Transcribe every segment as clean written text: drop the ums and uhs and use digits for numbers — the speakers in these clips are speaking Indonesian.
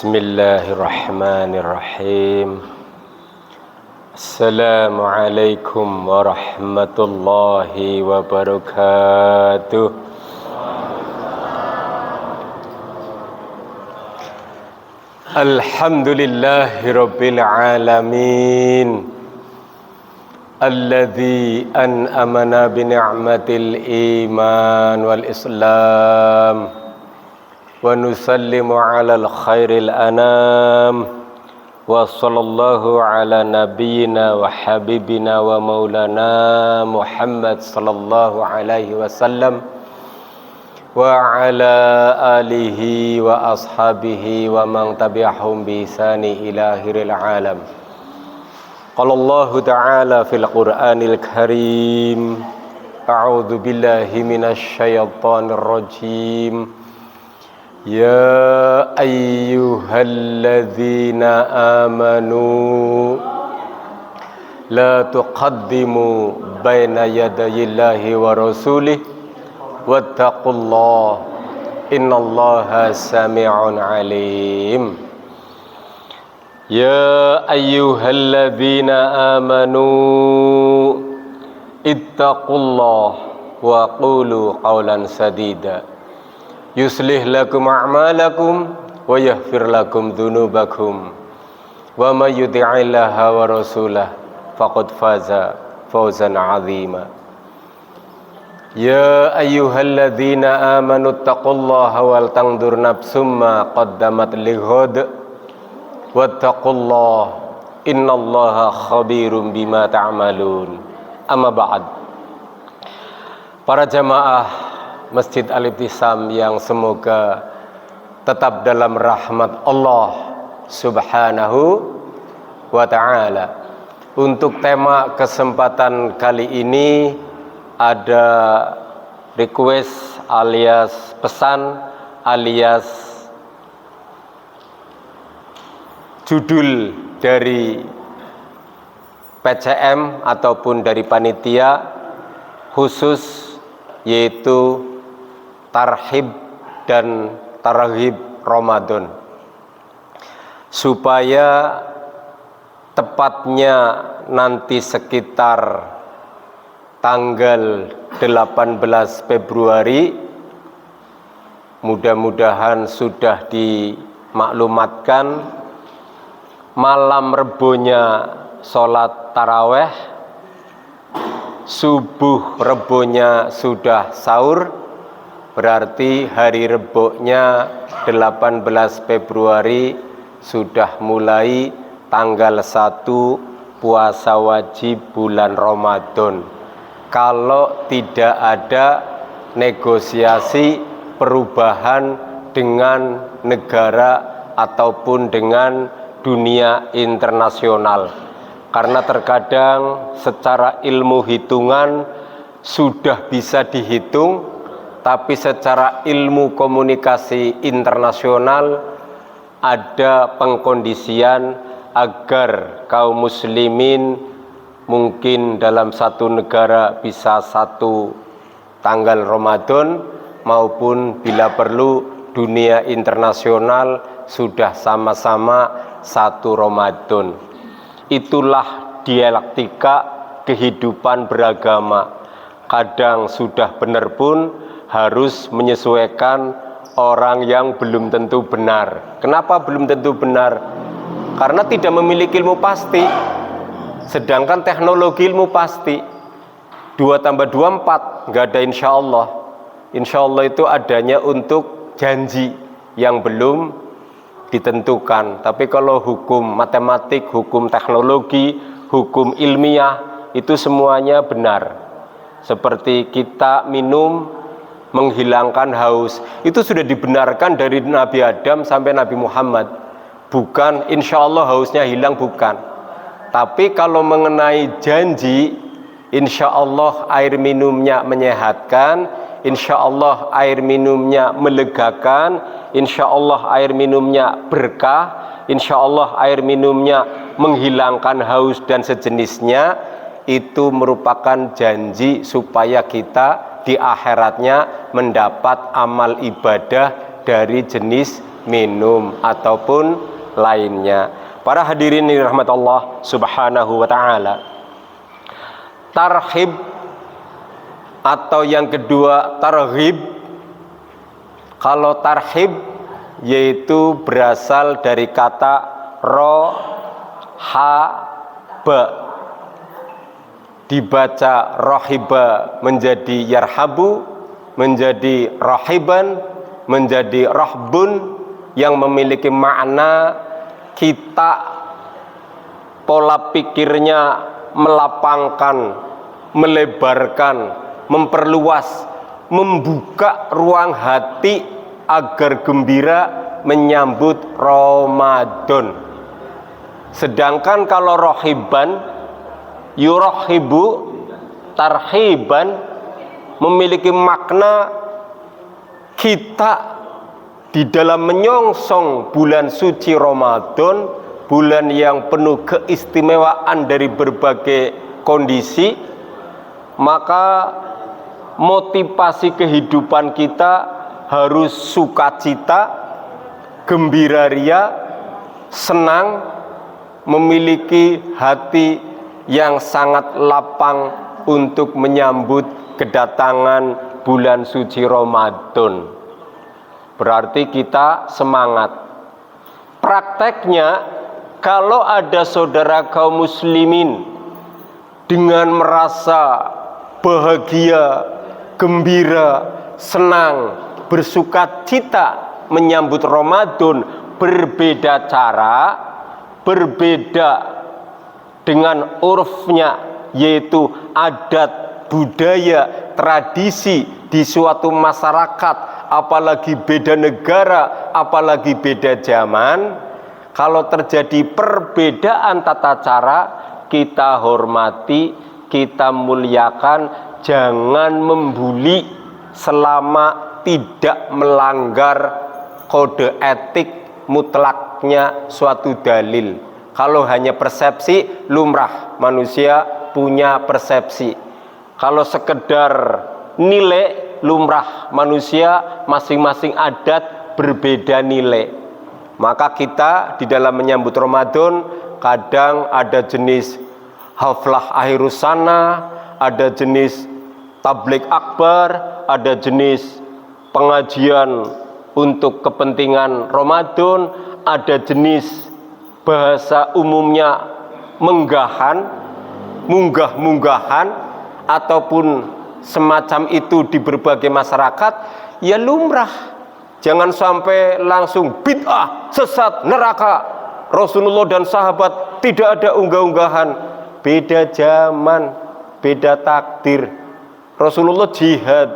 Bismillahirrahmanirrahim. Assalamualaikum warahmatullahi wabarakatuh. Alhamdulillahi rabbil alamin, alladzi an'amana bi ni'matil iman wal islam, wa nusallimu alal khairil anam, wa sallallahu ala nabiyyina wa habibina wa maulana Muhammad sallallahu alaihi wasallam wa ala alihi wa ashabihi wa man tabi'ahum bi ihsani ila akhiril alam. Qala Allah ta'ala fil Qur'anil Karim, a'udzu billahi minasy syaithanir rajim. Ya ayyuhalladzina amanu la tuqaddimu baina yadayillahi wa rasulih wattaqullaha innallaha sami'un alim. Ya ayyuhalladzina amanu ittaqullaha wa qulu qawlan sadida yuslih lakum a'malakum wa yaghfir lakum dhunubakum wa may yuti'illaha wa rasulahu faqad faza fawzan 'azima. Ya ayyuhalladzina amanu taqullaha wal tanzur nafsum ma qaddamat lighad wattaqullaha innallaha khabirum bima ta'malun. Amma ba'd. Para jamaah Masjid Al-Ibtisam yang semoga tetap dalam rahmat Allah Subhanahu wa ta'ala. Untuk tema kesempatan kali ini ada request alias pesan alias judul dari PCM ataupun dari panitia khusus, yaitu tarhib dan targhib Ramadan, supaya tepatnya nanti sekitar tanggal 18 Februari mudah-mudahan sudah dimaklumatkan malam rebonya sholat taraweh, subuh rebonya sudah sahur, berarti hari reboknya 18 Februari sudah mulai tanggal 1 puasa wajib bulan Ramadan. Kalau tidak ada negosiasi perubahan dengan negara ataupun dengan dunia internasional, karena terkadang secara ilmu hitungan sudah bisa dihitung, tapi secara ilmu komunikasi internasional ada pengkondisian agar kaum muslimin mungkin dalam satu negara bisa satu tanggal Ramadan, maupun bila perlu dunia internasional sudah sama-sama satu Ramadan. Itulah dialektika kehidupan beragama. Kadang sudah benar pun harus menyesuaikan orang yang belum tentu benar. Kenapa belum tentu benar? Karena tidak memiliki ilmu pasti. Sedangkan teknologi ilmu pasti. 2 tambah 2 4, nggak ada insya Allah. Insya Allah itu adanya untuk janji yang belum ditentukan. Tapi kalau hukum matematik, hukum teknologi, hukum ilmiah, itu semuanya benar. Seperti kita minum menghilangkan haus, itu sudah dibenarkan dari Nabi Adam sampai Nabi Muhammad. Bukan insya Allah hausnya hilang, bukan. Tapi kalau mengenai janji, insya Allah air minumnya menyehatkan, insya Allah air minumnya melegakan, insya Allah air minumnya berkah, insya Allah air minumnya menghilangkan haus dan sejenisnya. Itu merupakan janji supaya kita di akhiratnya mendapat amal ibadah dari jenis minum ataupun lainnya. Para hadirin dirahmati Allah Subhanahu wa taala. Tarhib atau yang kedua targhib. Kalau tarhib yaitu berasal dari kata rohaba, dibaca rohiba menjadi yarhabu, menjadi rohiban, menjadi rohbun, yang memiliki makna kita pola pikirnya melapangkan, melebarkan, memperluas, membuka ruang hati agar gembira menyambut Ramadan. Sedangkan kalau rohiban, yurohibu, tarhiban, memiliki makna kita di dalam menyongsong bulan suci Ramadan, bulan yang penuh keistimewaan dari berbagai kondisi, maka motivasi kehidupan kita harus sukacita, gembira ria, senang, memiliki hati yang sangat lapang untuk menyambut kedatangan bulan suci Ramadan. Berarti kita semangat. Prakteknya, kalau ada saudara kaum muslimin dengan merasa bahagia, gembira, senang, bersukacita menyambut Ramadan, berbeda cara, berbeda dengan urfnya, yaitu adat, budaya, tradisi di suatu masyarakat, apalagi beda negara, apalagi beda zaman. Kalau terjadi perbedaan tata cara, kita hormati, kita muliakan, jangan membuli selama tidak melanggar kode etik mutlaknya suatu dalil. Kalau hanya persepsi, lumrah manusia punya persepsi. Kalau sekedar nilai, lumrah manusia masing-masing adat berbeda nilai. Maka kita di dalam menyambut Ramadan kadang ada jenis haflah akhirus sana, ada jenis tabligh akbar, ada jenis pengajian untuk kepentingan Ramadan, ada jenis bahasa umumnya menggahan, munggah-munggahan ataupun semacam itu di berbagai masyarakat, ya lumrah. Jangan sampai langsung bid'ah, sesat, neraka. Rasulullah dan sahabat tidak ada unggah-unggahan. Beda zaman, beda takdir. Rasulullah jihad,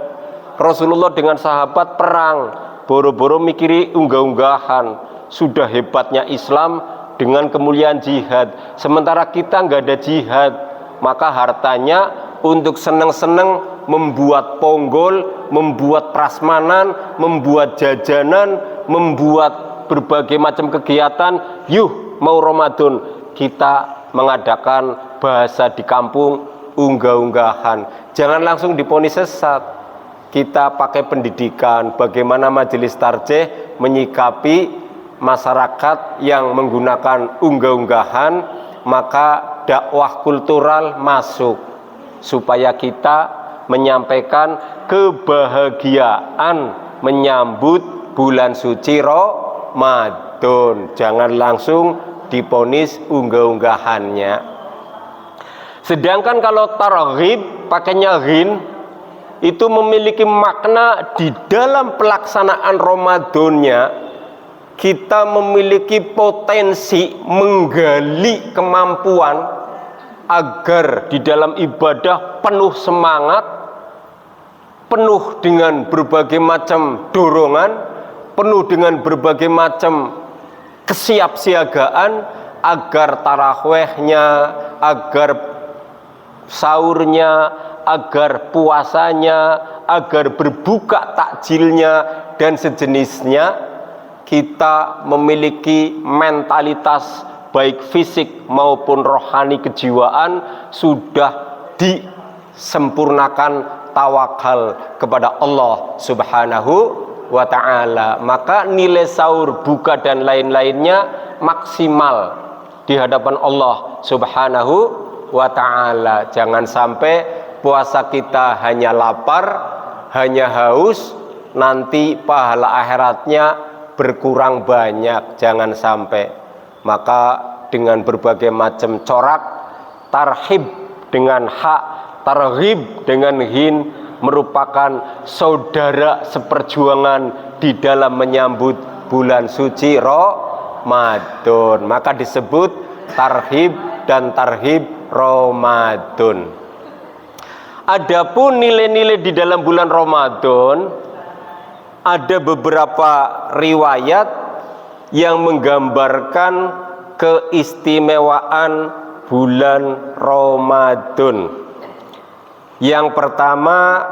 Rasulullah dengan sahabat perang, boro-boro mikiri unggah-unggahan. Sudah hebatnya Islam dengan kemuliaan jihad. Sementara kita nggak ada jihad, maka hartanya untuk seneng-seneng membuat ponggol, membuat prasmanan, membuat jajanan, membuat berbagai macam kegiatan. Yuh, mau Ramadan, kita mengadakan bahasa di kampung unggah-unggahan. Jangan langsung diponis sesat. Kita pakai pendidikan, bagaimana majelis tarjih menyikapi masyarakat yang menggunakan unggah-unggahan, maka dakwah kultural masuk supaya kita menyampaikan kebahagiaan menyambut bulan suci Ramadan. Jangan langsung diponis unggah-unggahannya. Sedangkan kalau targhib pakainya ghin, itu memiliki makna di dalam pelaksanaan Ramadannya kita memiliki potensi menggali kemampuan agar di dalam ibadah penuh semangat, penuh dengan berbagai macam dorongan, penuh dengan berbagai macam kesiapsiagaan agar tarawihnya, agar sahurnya, agar puasanya, agar berbuka takjilnya dan sejenisnya. Kita memiliki mentalitas baik fisik maupun rohani kejiwaan sudah disempurnakan tawakal kepada Allah Subhanahu wa ta'ala. Maka nilai sahur, buka dan lain-lainnya maksimal di hadapan Allah Subhanahu wa ta'ala. Jangan sampai puasa kita hanya lapar, hanya haus, nanti pahala akhiratnya berkurang banyak. Jangan sampai. Maka dengan berbagai macam corak, tarhib dengan hak, targhib dengan hin, merupakan saudara seperjuangan di dalam menyambut bulan suci Ramadan. Maka disebut tarhib dan tarhib Ramadan. Adapun nilai-nilai di dalam bulan Ramadan, ada beberapa riwayat yang menggambarkan keistimewaan bulan Ramadan. Yang pertama,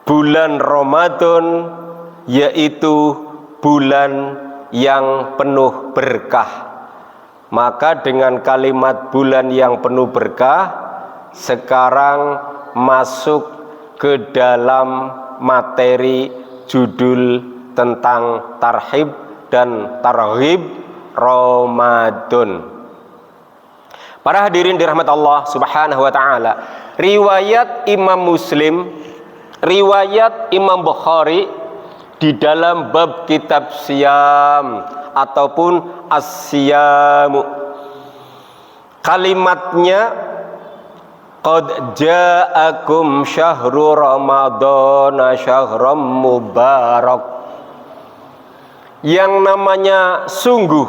bulan Ramadan yaitu bulan yang penuh berkah. Maka dengan kalimat bulan yang penuh berkah, sekarang masuk ke dalam materi judul tentang tarhib dan targhib Ramadan. Para hadirin dirahmati Allah Subhanahu wa ta'ala, riwayat Imam Muslim, riwayat Imam Bukhari di dalam bab kitab Siyam ataupun As-Siyamu, kalimatnya qad ja'akum syahru ramadhana syahram mubarak. Yang namanya sungguh,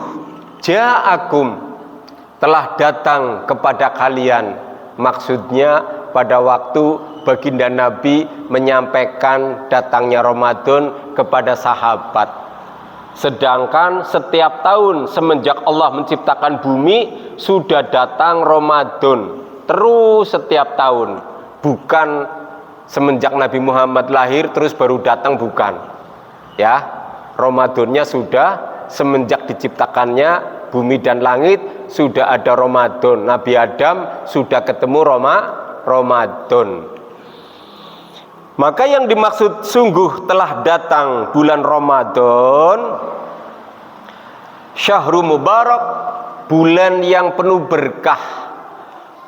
ja'akum, telah datang kepada kalian. Maksudnya pada waktu baginda Nabi menyampaikan datangnya Ramadan kepada sahabat. Sedangkan setiap tahun semenjak Allah menciptakan bumi sudah datang Ramadan. Terus setiap tahun. Bukan semenjak Nabi Muhammad lahir terus baru datang, bukan. Ya, Ramadannya sudah semenjak diciptakannya bumi dan langit sudah ada Ramadan. Nabi Adam sudah ketemu Ramadan. Maka yang dimaksud sungguh telah datang bulan Ramadan, syahru mubarak, bulan yang penuh berkah.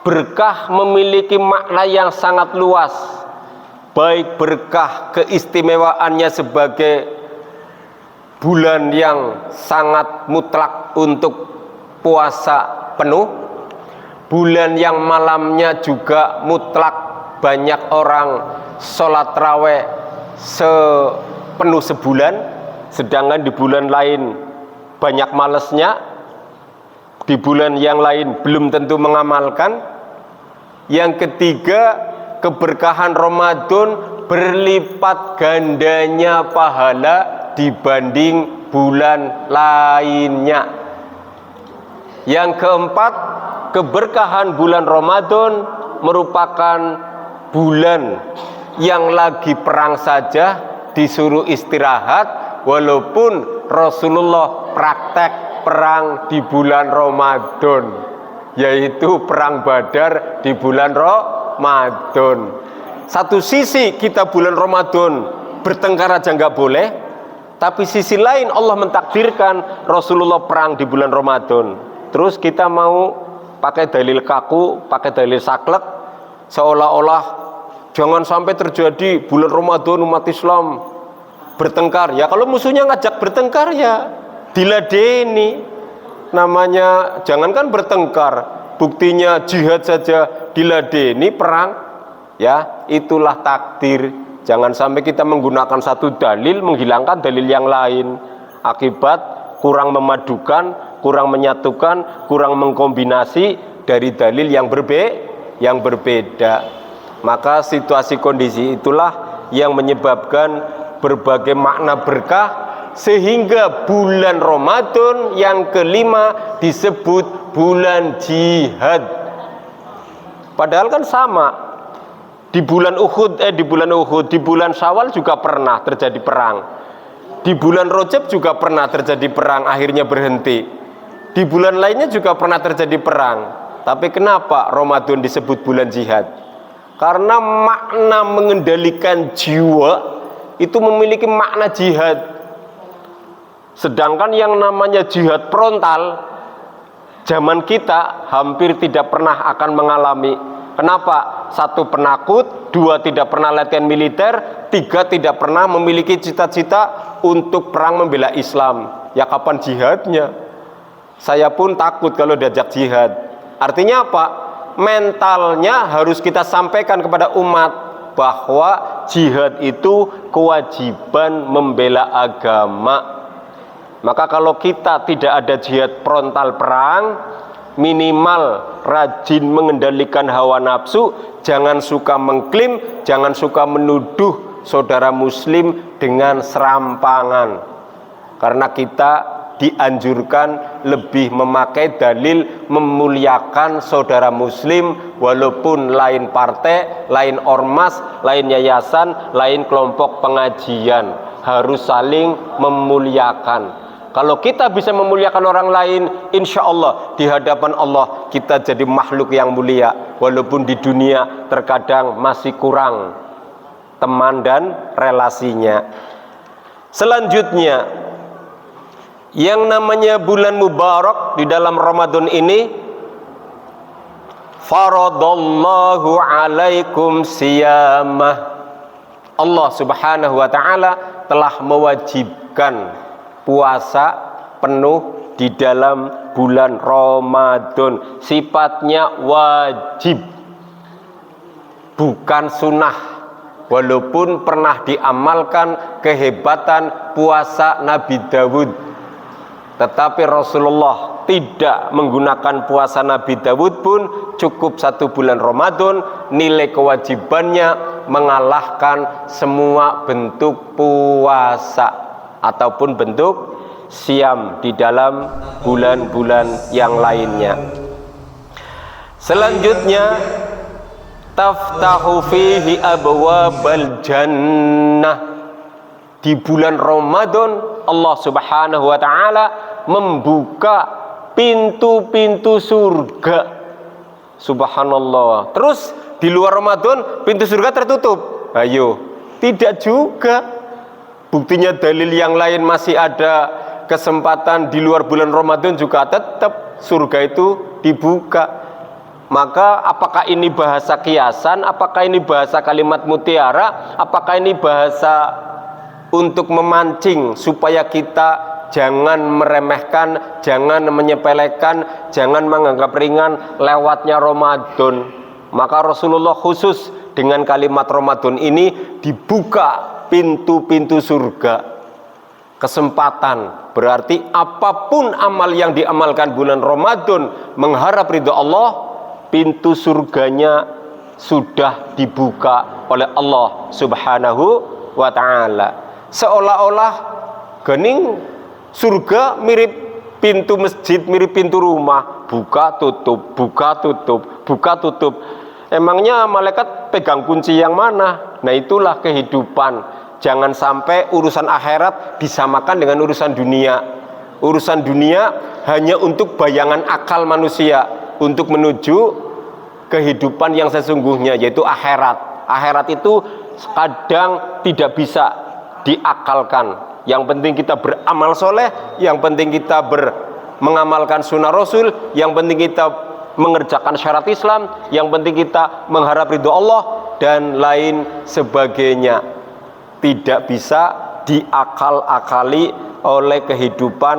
Berkah memiliki makna yang sangat luas. Baik berkah keistimewaannya sebagai bulan yang sangat mutlak untuk puasa penuh, bulan yang malamnya juga mutlak banyak orang sholat raweh sepenuh sebulan, sedangkan di bulan lain banyak malesnya, di bulan yang lain belum tentu mengamalkan. Yang ketiga, keberkahan Ramadan berlipat gandanya pahala dibanding bulan lainnya. Yang keempat, keberkahan bulan Ramadan merupakan bulan yang lagi perang saja disuruh istirahat, walaupun Rasulullah praktek perang di bulan Ramadan, yaitu perang Badar di bulan Ramadan. Satu sisi kita bulan Ramadan bertengkar aja nggak boleh, tapi sisi lain Allah mentakdirkan Rasulullah perang di bulan Ramadan. Terus kita mau pakai dalil kaku, pakai dalil saklek, seolah-olah jangan sampai terjadi bulan Ramadan umat Islam bertengkar. Ya kalau musuhnya ngajak bertengkar ya diladeni. Namanya jangankan bertengkar, buktinya jihad saja diladeni perang. Ya, itulah takdir. Jangan sampai kita menggunakan satu dalil menghilangkan dalil yang lain. Akibat kurang memadukan, kurang menyatukan, kurang mengkombinasi dari dalil yang berbeda. Maka situasi kondisi itulah yang menyebabkan berbagai makna berkah, sehingga bulan Ramadan yang kelima disebut bulan jihad. Padahal kan sama. Di bulan Uhud, di bulan Syawal juga pernah terjadi perang. Di bulan Rajab juga pernah terjadi perang, akhirnya berhenti. Di bulan lainnya juga pernah terjadi perang. Tapi kenapa Ramadan disebut bulan jihad? Karena makna mengendalikan jiwa itu memiliki makna jihad. Sedangkan yang namanya jihad frontal zaman kita hampir tidak pernah akan mengalami. Kenapa? 1 penakut, 2 tidak pernah latihan militer, 3 tidak pernah memiliki cita-cita untuk perang membela Islam. Ya kapan jihadnya? Saya pun takut kalau diajak jihad. Artinya apa? Mentalnya harus kita sampaikan kepada umat bahwa jihad itu kewajiban membela agama. Maka kalau kita tidak ada jihad frontal perang, minimal rajin mengendalikan hawa nafsu, jangan suka mengklaim, jangan suka menuduh saudara muslim dengan serampangan. Karena kita dianjurkan lebih memakai dalil memuliakan saudara muslim walaupun lain partai, lain ormas, lain yayasan, lain kelompok pengajian, harus saling memuliakan. Kalau kita bisa memuliakan orang lain, insya Allah di hadapan Allah kita jadi makhluk yang mulia. Walaupun di dunia terkadang masih kurang teman dan relasinya. Selanjutnya, yang namanya bulan mubarak di dalam Ramadan ini, faradallahu alaikum siyamah. Allah subhanahu wa ta'ala telah mewajibkan puasa penuh di dalam bulan Ramadan. Sifatnya wajib, bukan sunnah. Walaupun pernah diamalkan kehebatan puasa Nabi Dawud, tetapi Rasulullah tidak menggunakan puasa Nabi Dawud pun cukup 1 bulan Ramadan. Nilai kewajibannya mengalahkan semua bentuk puasa ataupun bentuk siam di dalam bulan-bulan yang lainnya. Selanjutnya, taftahu fihi abwabal jannah. Di bulan Ramadan Allah subhanahu wa ta'ala membuka pintu-pintu surga. Subhanallah. Terus di luar Ramadan pintu surga tertutup. Ayo, tidak juga. Buktinya dalil yang lain masih ada kesempatan di luar bulan Ramadan juga tetap surga itu dibuka. Maka apakah ini bahasa kiasan? Apakah ini bahasa kalimat mutiara? Apakah ini bahasa untuk memancing supaya kita jangan meremehkan, jangan menyepelekan, jangan menganggap ringan lewatnya Ramadan? Maka Rasulullah khusus dengan kalimat Ramadan ini dibuka pintu-pintu surga. Kesempatan berarti apapun amal yang diamalkan bulan Ramadan mengharap ridho Allah, pintu surganya sudah dibuka oleh Allah subhanahu wa ta'ala. Seolah-olah gening surga mirip pintu masjid, mirip pintu rumah, buka tutup, buka tutup, buka tutup. Emangnya malaikat pegang kunci yang mana? Nah, itulah kehidupan. Jangan sampai urusan akhirat disamakan dengan urusan dunia. Urusan dunia hanya untuk bayangan akal manusia untuk menuju kehidupan yang sesungguhnya, yaitu akhirat. Akhirat itu kadang tidak bisa diakalkan. Yang penting kita beramal soleh, yang penting kita mengamalkan sunnah Rasul, yang penting kita mengerjakan syarat Islam, yang penting kita mengharap ridho Allah dan lain sebagainya. Tidak bisa diakal-akali oleh kehidupan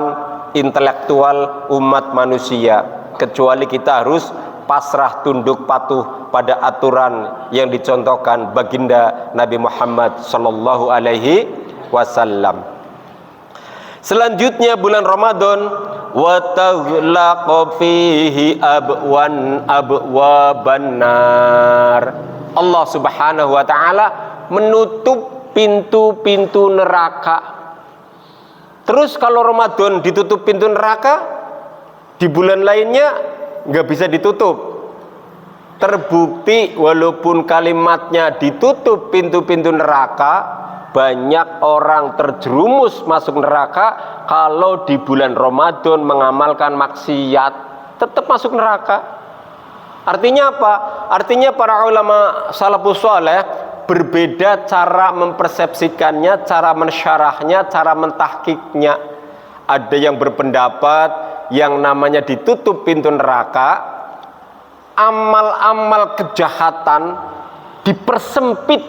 intelektual umat manusia, kecuali kita harus pasrah tunduk patuh pada aturan yang dicontohkan baginda Nabi Muhammad sallallahu alaihi wasallam. Selanjutnya bulan Ramadan, wa taghlaqu fihi abwaban nar. Allah Subhanahu wa taala menutup pintu-pintu neraka. Terus kalau Ramadan ditutup pintu neraka, di bulan lainnya nggak bisa ditutup. Terbukti walaupun kalimatnya ditutup pintu-pintu neraka, banyak orang terjerumus masuk neraka kalau di bulan Ramadan mengamalkan maksiat, tetap masuk neraka. Artinya apa? Artinya para ulama salafus saleh berbeda cara mempersepsikannya, cara mensyarahnya, cara mentahkiknya. Ada yang berpendapat yang namanya ditutup pintu neraka, amal-amal kejahatan dipersempit.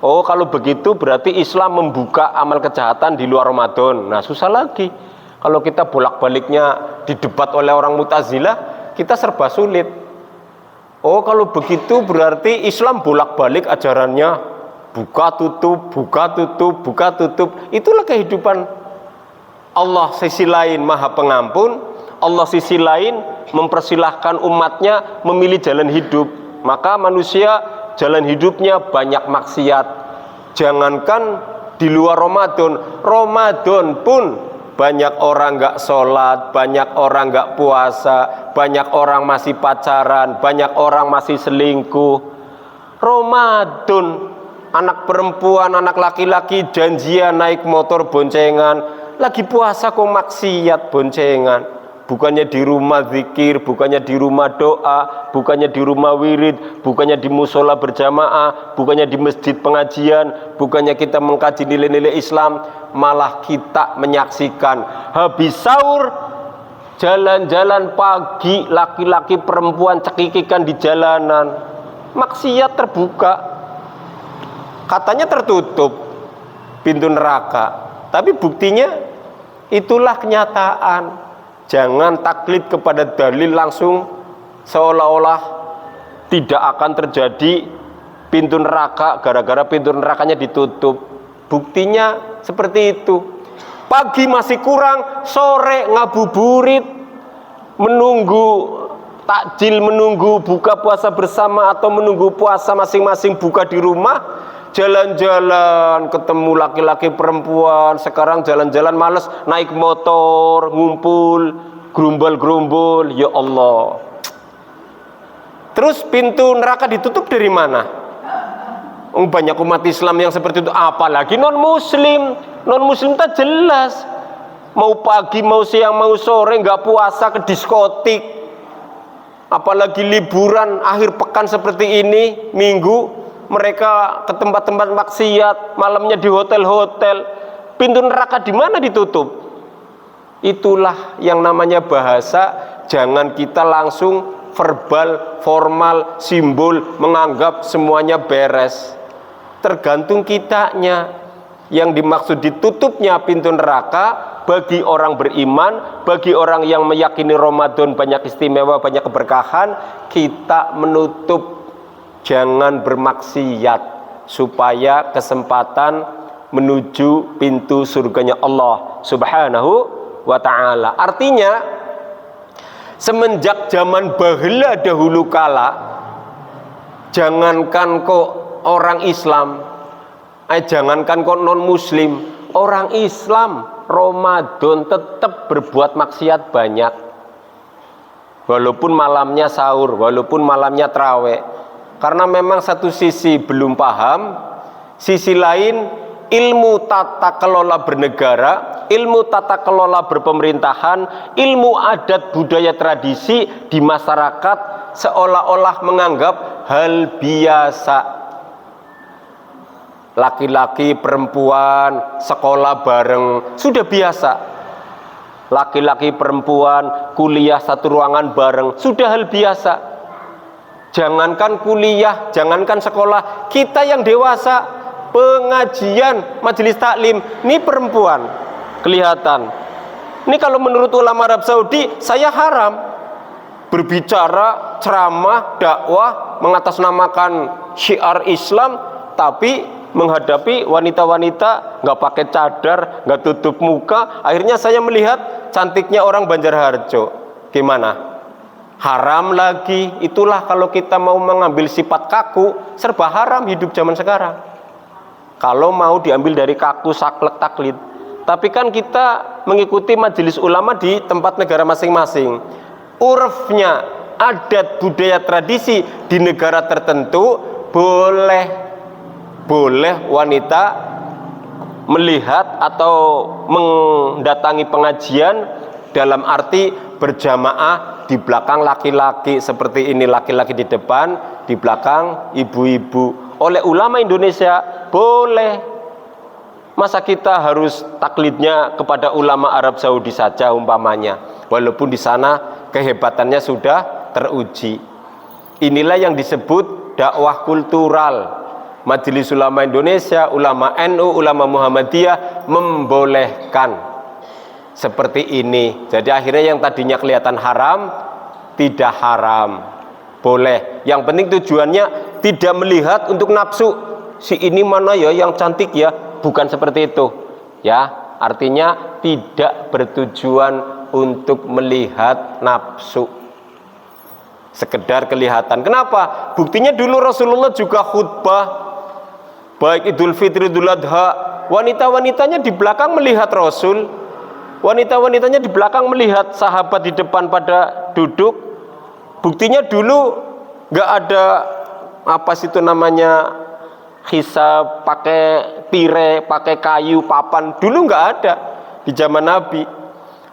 Oh, kalau begitu berarti Islam membuka amal kejahatan di luar Ramadan. Nah, susah lagi. Kalau kita bolak-baliknya didebat oleh orang Mu'tazilah, kita serba sulit. Oh, kalau begitu berarti Islam bolak-balik ajarannya, buka tutup, buka tutup, buka tutup. Itulah kehidupan. Allah sisi lain Maha Pengampun, Allah sisi lain mempersilahkan umatnya memilih jalan hidup. Maka manusia jalan hidupnya banyak maksiat. Jangankan di luar Ramadan, Ramadan pun banyak orang nggak sholat, banyak orang nggak puasa, banyak orang masih pacaran, banyak orang masih selingkuh. Ramadan, anak perempuan, anak laki-laki janjian naik motor boncengan, lagi puasa kok maksiat boncengan. Bukannya di rumah zikir, bukannya di rumah doa, bukannya di rumah wirid, bukannya di musola berjamaah, bukannya di masjid pengajian, bukannya kita mengkaji nilai-nilai Islam, malah kita menyaksikan habis sahur jalan-jalan pagi, laki-laki perempuan cekikikan di jalanan, maksiat terbuka. Katanya tertutup pintu neraka, tapi buktinya itulah kenyataan. Jangan taklid kepada dalil langsung seolah-olah tidak akan terjadi pintu neraka gara-gara pintu nerakanya ditutup. Buktinya seperti itu. Pagi masih kurang, sore ngabuburit, menunggu takjil, menunggu buka puasa bersama atau menunggu puasa masing-masing buka di rumah. Jalan-jalan ketemu laki-laki perempuan, sekarang jalan-jalan males, naik motor, ngumpul, gerumbul-gerumbul, ya Allah. Terus pintu neraka ditutup dari mana? Banyak umat Islam yang seperti itu, apalagi non-muslim. Non-muslim tak jelas, mau pagi, mau siang, mau sore, nggak puasa ke diskotik. Apalagi liburan akhir pekan seperti ini, minggu, mereka ke tempat-tempat maksiat, malamnya di hotel-hotel. Pintu neraka di mana ditutup? Itulah yang namanya bahasa. Jangan kita langsung verbal, formal, simbol menganggap semuanya beres. Tergantung kitanya. Yang dimaksud ditutupnya pintu neraka bagi orang beriman, bagi orang yang meyakini Ramadan banyak istimewa, banyak keberkahan, kita menutup. Jangan bermaksiat supaya kesempatan menuju pintu surganya Allah Subhanahu wa ta'ala. Artinya semenjak zaman bahla dahulu kala, jangankan kok orang Islam, jangankan kok non muslim, orang Islam Ramadan tetap berbuat maksiat banyak. Walaupun malamnya sahur, walaupun malamnya tarawih. Karena memang satu sisi belum paham, sisi lain ilmu tata kelola bernegara, ilmu tata kelola berpemerintahan, ilmu adat budaya tradisi di masyarakat seolah-olah menganggap hal biasa. Laki-laki perempuan sekolah bareng sudah biasa. Laki-laki perempuan kuliah satu ruangan bareng sudah hal biasa. Jangankan kuliah, jangankan sekolah, kita yang dewasa, pengajian, majelis taklim, ini perempuan kelihatan. Ini kalau menurut ulama Arab Saudi, saya haram berbicara, ceramah, dakwah, mengatasnamakan syiar Islam, tapi menghadapi wanita-wanita nggak pakai cadar, nggak tutup muka. Akhirnya saya melihat cantiknya orang Banjarharjo. Gimana? Haram lagi. Itulah kalau kita mau mengambil sifat kaku, serba haram hidup zaman sekarang. Kalau mau diambil dari kaku, saklek, taklid. Tapi kan kita mengikuti majelis ulama di tempat negara masing-masing. Urfnya, adat, budaya, tradisi di negara tertentu boleh wanita melihat atau mendatangi pengajian dalam arti berjamaah di belakang laki-laki seperti ini, laki-laki di depan, di belakang ibu-ibu. Oleh ulama Indonesia boleh. Masa kita harus taklidnya kepada ulama Arab Saudi saja umpamanya, walaupun di sana kehebatannya sudah teruji. Inilah yang disebut dakwah kultural. Majelis Ulama Indonesia, ulama NU, ulama Muhammadiyah membolehkan seperti ini. Jadi akhirnya yang tadinya kelihatan haram tidak haram, boleh. Yang penting tujuannya tidak melihat untuk nafsu. Si ini mana ya yang cantik ya, bukan seperti itu. Ya, artinya tidak bertujuan untuk melihat nafsu. Sekedar kelihatan. Kenapa? Buktinya dulu Rasulullah juga khutbah, baik Idul Fitri, Idul Adha, wanita-wanitanya di belakang melihat Rasul, wanita-wanitanya di belakang melihat sahabat di depan pada duduk. Buktinya dulu nggak ada apa sih itu namanya hisab, pakai pire, pakai kayu, papan, dulu nggak ada di zaman Nabi.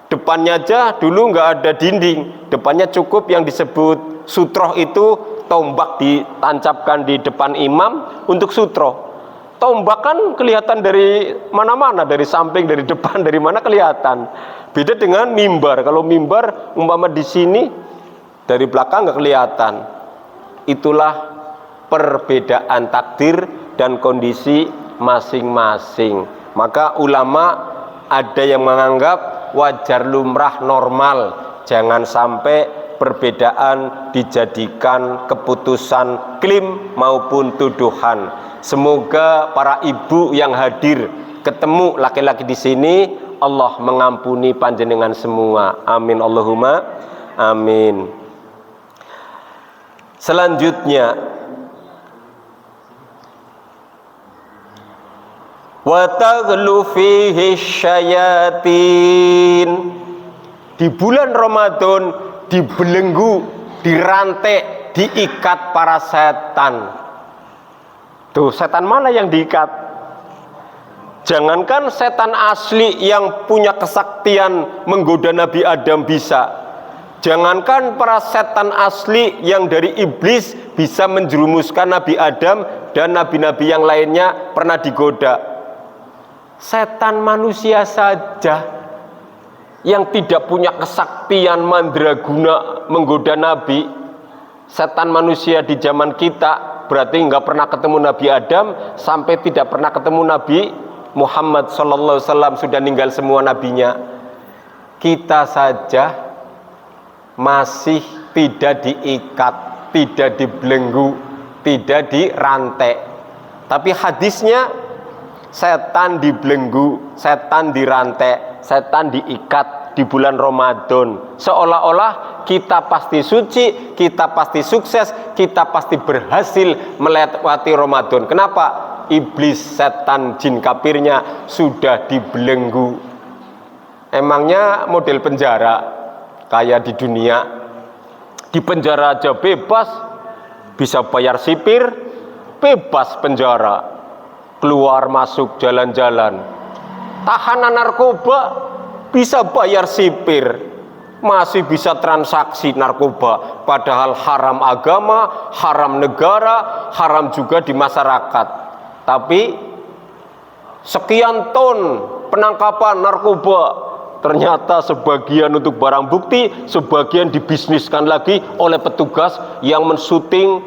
Depannya aja dulu nggak ada dinding, depannya cukup yang disebut sutroh, itu tombak ditancapkan di depan imam untuk sutroh. Tombak kan kelihatan dari mana-mana, dari samping, dari depan, dari mana kelihatan. Beda dengan mimbar. Kalau mimbar umpama di sini, dari belakang nggak kelihatan. Itulah perbedaan takdir dan kondisi masing-masing. Maka ulama ada yang menganggap wajar, lumrah, normal. Jangan sampai perbedaan dijadikan keputusan klaim maupun tuduhan. Semoga para ibu yang hadir ketemu laki-laki di sini, Allah mengampuni panjenengan semua. Amin Allahumma amin. Selanjutnya, wa taghlu fihi syayatin. Di bulan Ramadan dibelenggu, dirantai, diikat para setan. Tuh, setan mana yang diikat? Jangankan setan asli yang punya kesaktian menggoda Nabi Adam bisa. Jangankan para setan asli yang dari iblis bisa menjerumuskan Nabi Adam dan nabi-nabi yang lainnya pernah digoda. Setan manusia saja yang tidak punya kesaktian mandraguna menggoda Nabi. Setan manusia di zaman kita berarti nggak pernah ketemu Nabi Adam sampai tidak pernah ketemu Nabi Muhammad sallallahu alaihi wasallam, sudah meninggal semua nabinya. Kita saja masih tidak diikat, tidak dibelenggu, tidak dirantai. Tapi hadisnya setan dibelenggu, setan dirantai, setan diikat di bulan Ramadan. Seolah-olah kita pasti suci, kita pasti sukses, kita pasti berhasil melewati Ramadan. Kenapa? Iblis, setan, jin kafirnya sudah dibelenggu. Emangnya model penjara kayak di dunia? Di penjara aja bebas, bisa bayar sipir, bebas penjara, keluar masuk jalan-jalan. Tahanan narkoba bisa bayar sipir, masih bisa transaksi narkoba, padahal haram agama, haram negara, haram juga di masyarakat. Tapi sekian ton penangkapan narkoba, ternyata sebagian untuk barang bukti, sebagian dibisniskan lagi oleh petugas yang mensyuting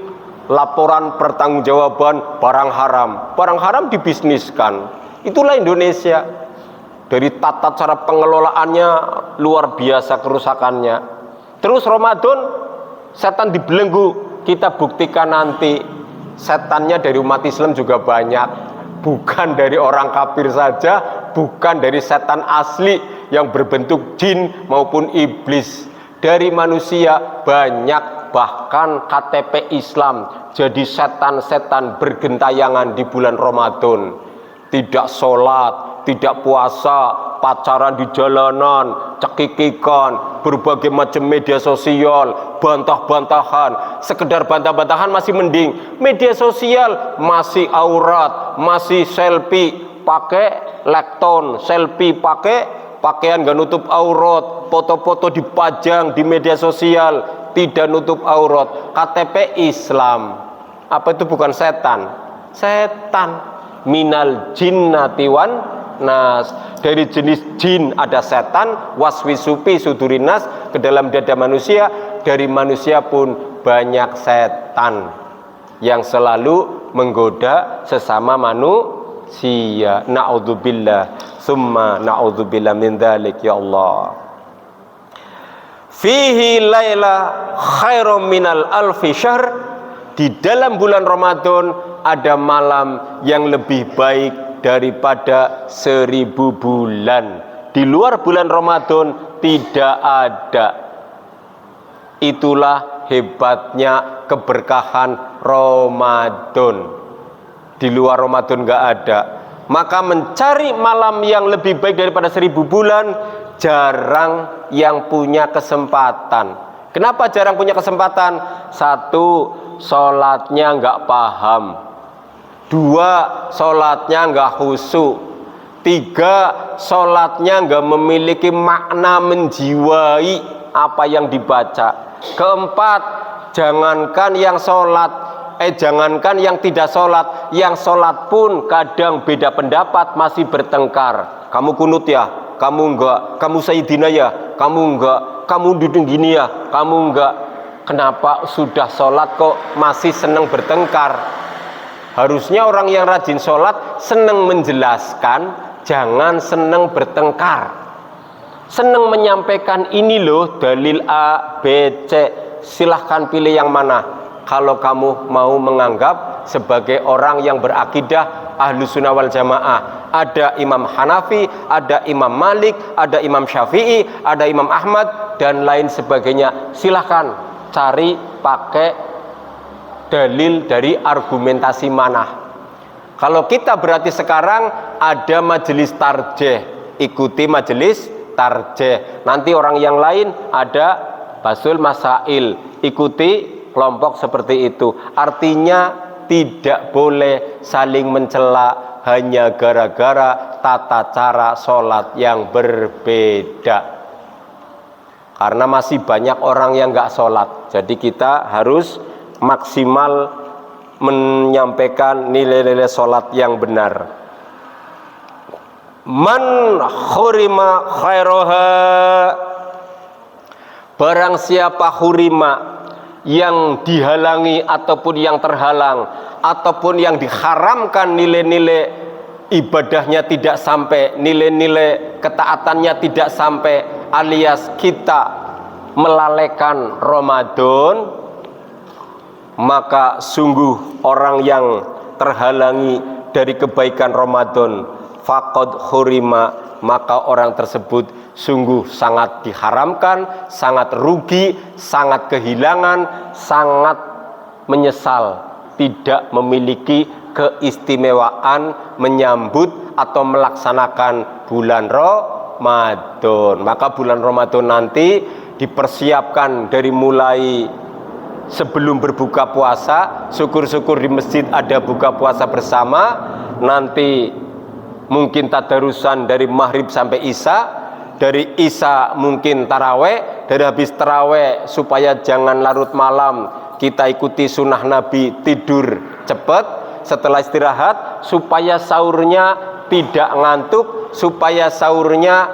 laporan pertanggungjawaban barang haram. Barang haram dibisniskan. Itulah Indonesia. Dari tata cara pengelolaannya luar biasa kerusakannya. Terus Ramadan setan dibelenggu. Kita buktikan nanti setannya dari umat Islam juga banyak, bukan dari orang kafir saja, bukan dari setan asli yang berbentuk jin maupun iblis. Dari manusia banyak, bahkan KTP Islam jadi setan-setan bergentayangan di bulan Ramadan. Tidak sholat, tidak puasa, pacaran di jalanan, cekikikan, berbagai macam media sosial, bantah-bantahan. Sekedar bantah-bantahan masih mending. Media sosial masih aurat, masih selfie pakai lekton, selfie pakai pakaian nggak nutup aurat, foto-foto dipajang di media sosial tidak nutup aurat, KTP Islam. Apa itu bukan setan? Setan. Minal jinnati wan nas, dari jenis jin ada setan, waswisupi sudurinas, ke dalam dada manusia, dari manusia pun banyak setan yang selalu menggoda sesama manusia. Na'udzubillah, summa na'udzubillah min dzalik ya Allah. Fihi laila khairum minal alfi syahr, di dalam bulan Ramadan ada malam yang lebih baik daripada 1000 bulan. Di luar bulan Ramadan tidak ada. Itulah hebatnya keberkahan Ramadan. Di luar Ramadan nggak ada. Maka mencari malam yang lebih baik daripada 1000 bulan, jarang yang punya kesempatan. Kenapa jarang punya kesempatan? Satu, sholatnya nggak paham. Dua, sholatnya nggak khusyuk. Tiga, sholatnya nggak memiliki makna menjiwai apa yang dibaca. Keempat, jangankan yang yang tidak sholat, yang sholat pun kadang beda pendapat, masih bertengkar. Kamu kunut ya, kamu enggak. Kamu sayyidina ya, kamu enggak. Kamu duduk gini ya, kamu enggak. Kenapa sudah sholat kok masih senang bertengkar? Harusnya orang yang rajin sholat senang menjelaskan, jangan senang bertengkar. Senang menyampaikan, ini loh dalil A, B, C, silahkan pilih yang mana. Kalau kamu mau menganggap sebagai orang yang berakidah Ahlus Sunnah wal Jamaah, ada Imam Hanafi, ada Imam Malik, ada Imam Syafi'i, ada Imam Ahmad dan lain sebagainya. Silahkan cari pakai dalil dari argumentasi mana. Kalau kita berarti sekarang ada majelis tarjih, ikuti majelis tarjih. Nanti orang yang lain ada basul masail, ikuti kelompok seperti itu. Artinya tidak boleh saling mencela hanya gara-gara tata cara sholat yang berbeda. Karena masih banyak orang yang nggak sholat. Jadi kita harus maksimal menyampaikan nilai-nilai sholat yang benar. Man khurima khairoha, barang siapa khurima, yang dihalangi ataupun yang terhalang ataupun yang diharamkan nilai-nilai ibadahnya tidak sampai, nilai-nilai ketaatannya tidak sampai, alias kita melalaikan Ramadan, maka sungguh orang yang terhalangi dari kebaikan Ramadan, faqad khurima, maka orang tersebut sungguh sangat diharamkan, sangat rugi, sangat kehilangan, sangat menyesal tidak memiliki keistimewaan menyambut atau melaksanakan bulan Ramadan. Maka bulan Ramadan nanti dipersiapkan dari mulai sebelum berbuka puasa, syukur-syukur di masjid ada buka puasa bersama, nanti mungkin tadarusan dari maghrib sampai isya, dari isya mungkin taraweh, dari habis taraweh supaya jangan larut malam kita ikuti sunnah Nabi, tidur cepat setelah istirahat supaya sahurnya tidak ngantuk, supaya sahurnya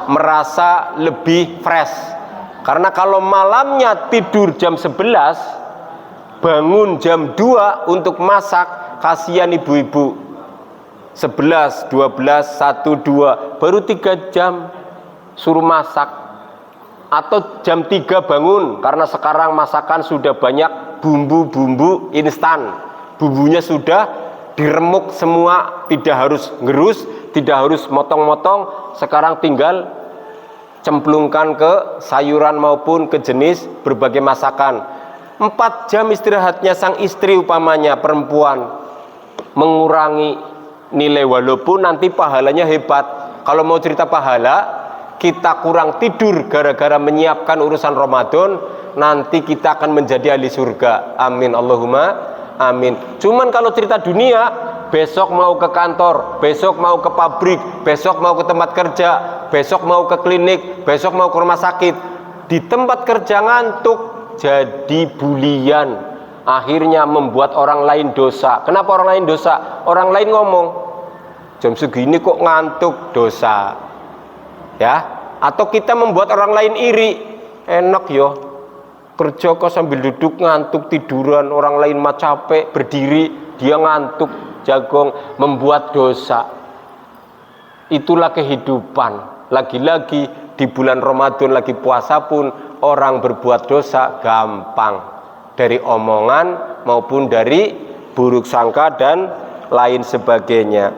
merasa lebih fresh. Karena kalau malamnya tidur jam 11, bangun jam 2 untuk masak, kasihan ibu-ibu. 11, 12, 1, 2, baru 3 jam suruh masak. Atau jam 3 bangun, karena sekarang masakan sudah banyak bumbu-bumbu instan. Bumbunya sudah diremuk semua, tidak harus ngerus, tidak harus motong-motong. Sekarang tinggal cemplungkan ke sayuran maupun ke jenis berbagai masakan. 4 jam istirahatnya sang istri umpamanya perempuan, mengurangi nilai, walaupun nanti pahalanya hebat. Kalau mau cerita pahala, kita kurang tidur gara-gara menyiapkan urusan Ramadan, nanti kita akan menjadi ahli surga. Amin Allahumma amin. Cuman kalau cerita dunia, besok mau ke kantor, besok mau ke pabrik, besok mau ke tempat kerja, besok mau ke klinik, besok mau ke rumah sakit. Di tempat kerja ngantuk, jadi bulian. Akhirnya membuat orang lain dosa. Kenapa orang lain dosa? Orang lain ngomong, jam segini kok ngantuk, dosa. Ya, atau kita membuat orang lain iri. Enak yo, kerja kok sambil duduk ngantuk tiduran, orang lain mah capek berdiri, dia ngantuk jagong, membuat dosa. Itulah kehidupan. Lagi-lagi di bulan Ramadan lagi puasa pun orang berbuat dosa gampang, dari omongan maupun dari buruk sangka dan lain sebagainya.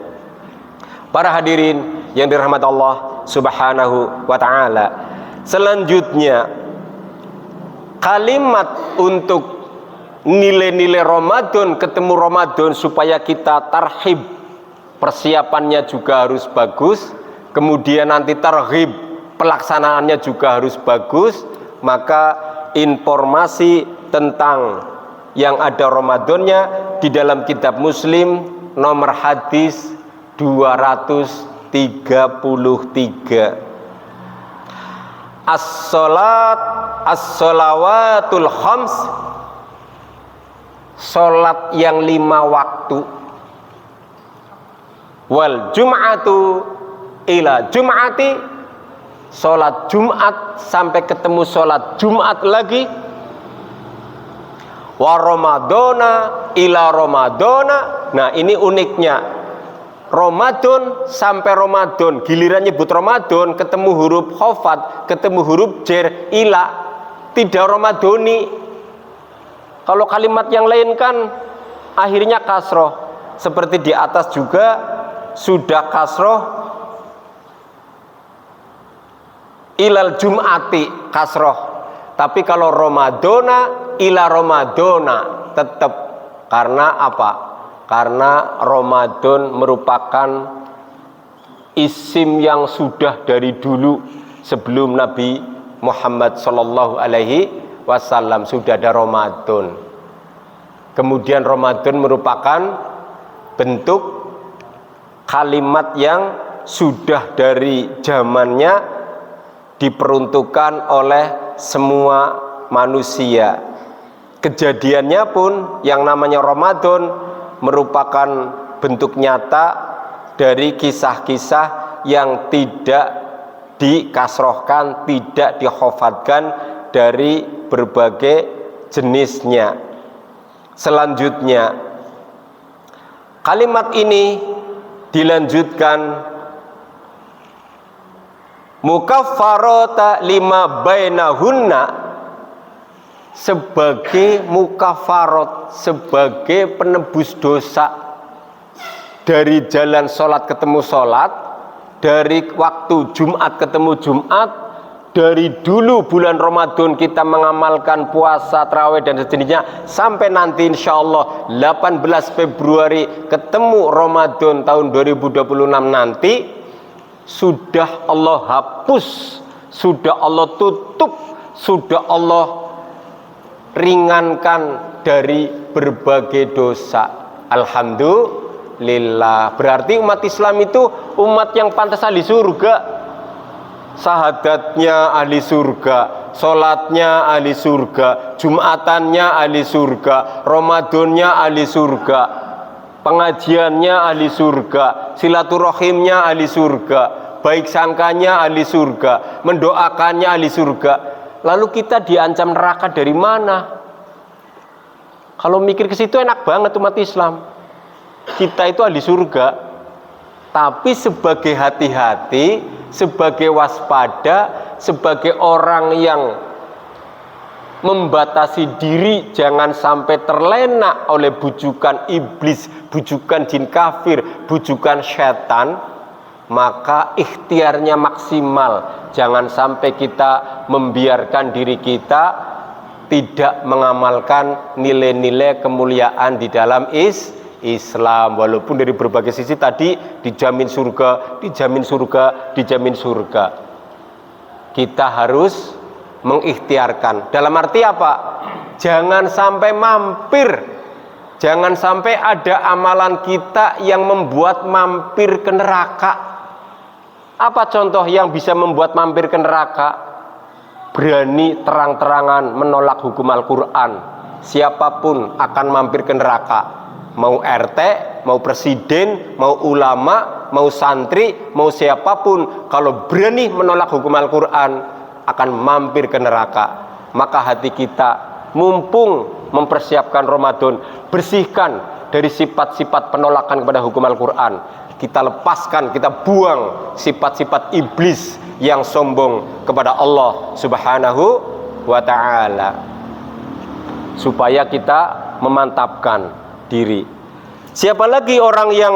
Para hadirin yang dirahmati Allah Subhanahu wa ta'ala, selanjutnya kalimat untuk nilai-nilai Ramadan, ketemu Ramadan supaya kita tarhib, persiapannya juga harus bagus, kemudian nanti tarhib, pelaksanaannya juga harus bagus. Maka informasi tentang yang ada Ramadannya di dalam kitab Muslim nomor hadis 233. As-sholawatul khams, sholat yang 5 waktu, wal jum'atu ila jum'ati, sholat Jumat sampai ketemu sholat Jumat lagi, wa ramadona ila ramadona. Nah ini uniknya, Ramadan sampai Ramadan, giliran nyebut Ramadan ketemu huruf khofat, ketemu huruf jer, ila, tidak Ramadoni. Kalau kalimat yang lain kan akhirnya kasroh, seperti di atas juga sudah kasroh, ilal jum'ati kasroh. Tapi kalau Ramadona ila Ramadona tetap, karena apa? Karena Ramadan merupakan isim yang sudah dari dulu, sebelum Nabi Muhammad Sallallahu Alaihi Wasallam sudah ada Ramadan. Kemudian Ramadan merupakan bentuk kalimat yang sudah dari zamannya diperuntukkan oleh semua manusia. Kejadiannya pun yang namanya Ramadan merupakan bentuk nyata dari kisah-kisah yang tidak dikasrohkan, tidak dikhofatkan dari berbagai jenisnya. Selanjutnya kalimat ini dilanjutkan, mukaffarata lima bainahunna, sebagai mukafarat, sebagai penebus dosa dari jalan sholat ketemu sholat, dari waktu Jumat ketemu Jumat, dari dulu bulan Ramadan kita mengamalkan puasa, tarawih dan sejenisnya, sampai nanti insya Allah 18 Februari ketemu Ramadan tahun 2026 nanti, sudah Allah hapus, sudah Allah tutup, sudah Allah ringankan dari berbagai dosa. Alhamdulillah. Berarti umat Islam itu umat yang pantas ahli surga. Sahadatnya ahli surga, sholatnya ahli surga, jumatannya ahli surga, Ramadannya ahli surga, pengajiannya ahli surga, silaturahimnya ahli surga, baik sangkanya ahli surga, mendoakannya ahli surga. Lalu kita diancam neraka dari mana? Kalau mikir ke situ enak banget umat Islam. Kita itu ahli surga, tapi sebagai hati-hati, sebagai waspada, sebagai orang yang membatasi diri jangan sampai terlena oleh bujukan iblis, bujukan jin kafir, bujukan setan, maka ikhtiarnya maksimal. Jangan sampai kita membiarkan diri kita tidak mengamalkan nilai-nilai kemuliaan di dalam Islam. Walaupun dari berbagai sisi tadi dijamin surga, dijamin surga, dijamin surga, kita harus mengikhtiarkan. Dalam arti apa? Jangan sampai mampir, jangan sampai ada amalan kita yang membuat mampir ke neraka. Apa contoh yang bisa membuat mampir ke neraka? Berani terang-terangan menolak hukum Al-Quran. Siapapun akan mampir ke neraka. Mau RT, mau presiden, mau ulama, mau santri, mau siapapun, kalau berani menolak hukum Al-Quran akan mampir ke neraka. Maka hati kita, mumpung mempersiapkan Ramadan, bersihkan dari sifat-sifat penolakan kepada hukum Al-Quran. Kita lepaskan, kita buang sifat-sifat iblis yang sombong kepada Allah Subhanahu wa ta'ala, supaya kita memantapkan diri. Siapa lagi orang yang